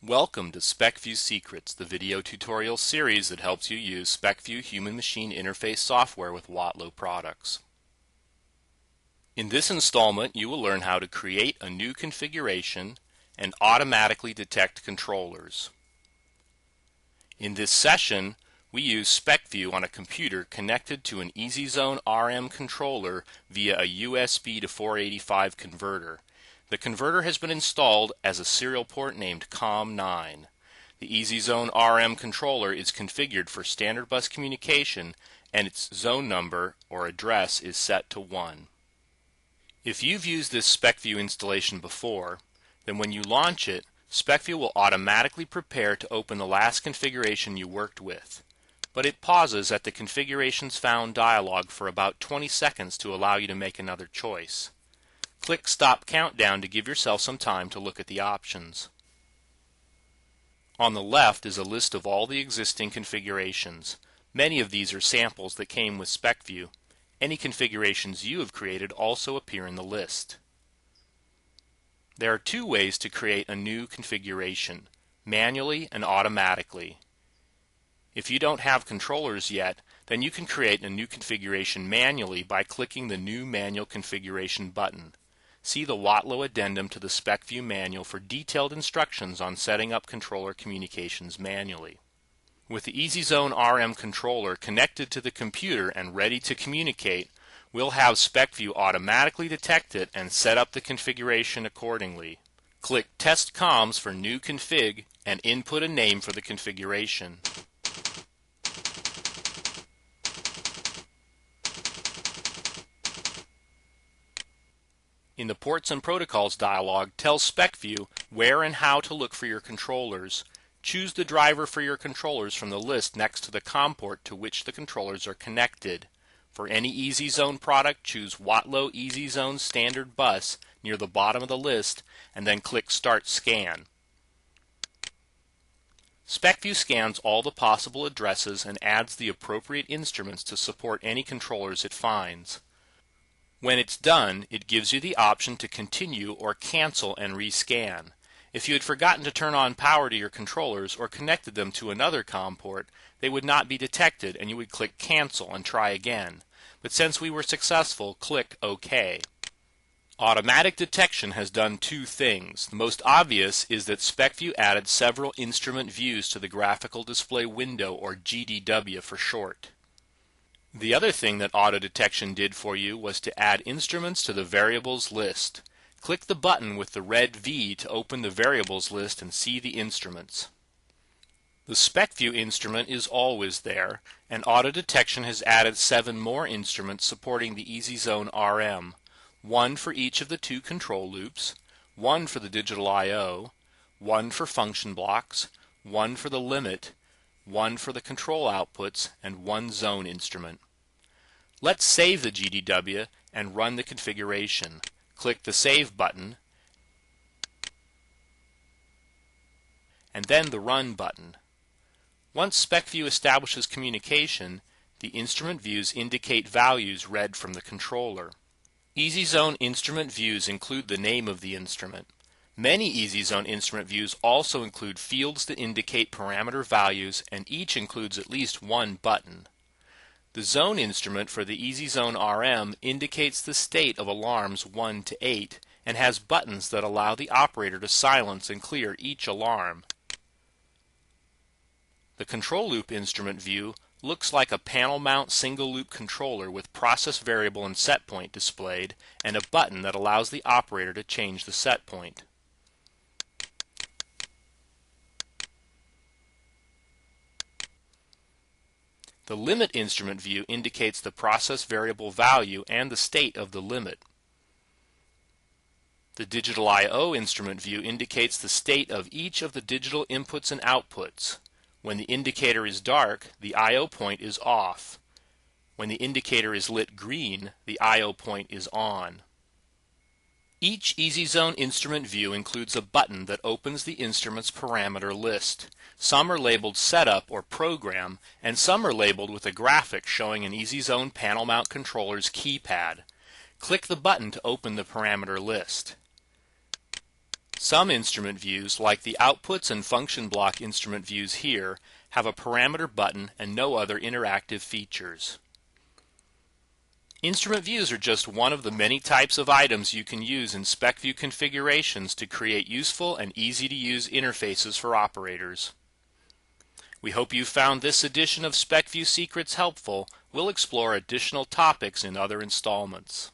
Welcome to Specview Secrets, the video tutorial series that helps you use Specview human-machine interface software with Watlow products. In this installment, you will learn how to create a new configuration and automatically detect controllers. In this session, we use Specview on a computer connected to an EasyZone RM controller via a USB to 485 converter. The converter has been installed as a serial port named COM9. The EasyZone RM controller is configured for standard bus communication and its zone number or address is set to 1. If you've used this Specview installation before, then when you launch it, Specview will automatically prepare to open the last configuration you worked with. But it pauses at the Configurations Found dialog for about 20 seconds to allow you to make another choice. Click Stop Countdown to give yourself some time to look at the options. On the left is a list of all the existing configurations. Many of these are samples that came with Specview. Any configurations you have created also appear in the list. There are two ways to create a new configuration, manually and automatically. If you don't have controllers yet, then you can create a new configuration manually by clicking the New Manual Configuration button. See the Watlow addendum to the Specview manual for detailed instructions on setting up controller communications manually. With the EasyZone RM controller connected to the computer and ready to communicate, we'll have Specview automatically detect it and set up the configuration accordingly. Click Test Comms for New Config and input a name for the configuration. In the Ports and Protocols dialog, tell Specview where and how to look for your controllers. Choose the driver for your controllers from the list next to the COM port to which the controllers are connected. For any EasyZone product, choose Watlow EasyZone Standard Bus near the bottom of the list and then click Start Scan. Specview scans all the possible addresses and adds the appropriate instruments to support any controllers it finds. When it's done, it gives you the option to continue or cancel and rescan. If you had forgotten to turn on power to your controllers or connected them to another COM port, they would not be detected and you would click Cancel and try again. But since we were successful, click OK. Automatic detection has done two things. The most obvious is that Specview added several instrument views to the graphical display window, or GDW for short. The other thing that auto detection did for you was to add instruments to the variables list. Click the button with the red V to open the variables list and see the instruments. The Specview instrument is always there, and auto detection has added 7 more instruments supporting the EasyZone RM. 1 for each of the 2 control loops, 1 for the digital I/O, 1 for function blocks, 1 for the limit, 1 for the control outputs, and 1 zone instrument. Let's save the GDW and run the configuration. Click the Save button and then the Run button. Once Specview establishes communication, the instrument views indicate values read from the controller. EasyZone instrument views include the name of the instrument. Many EasyZone instrument views also include fields that indicate parameter values, and each includes at least 1 button. The zone instrument for the EasyZone RM indicates the state of alarms 1 to 8 and has buttons that allow the operator to silence and clear each alarm. The control loop instrument view looks like a panel mount single loop controller with process variable and set point displayed and a button that allows the operator to change the set point. The limit instrument view indicates the process variable value and the state of the limit. The digital I/O instrument view indicates the state of each of the digital inputs and outputs. When the indicator is dark, the I/O point is off. When the indicator is lit green, the I/O point is on. Each EasyZone instrument view includes a button that opens the instrument's parameter list. Some are labeled Setup or Program, and some are labeled with a graphic showing an EasyZone panel mount controller's keypad. Click the button to open the parameter list. Some instrument views, like the outputs and function block instrument views here, have a parameter button and no other interactive features. Instrument views are just one of the many types of items you can use in Specview configurations to create useful and easy-to-use interfaces for operators. We hope you found this edition of Specview Secrets helpful. We'll explore additional topics in other installments.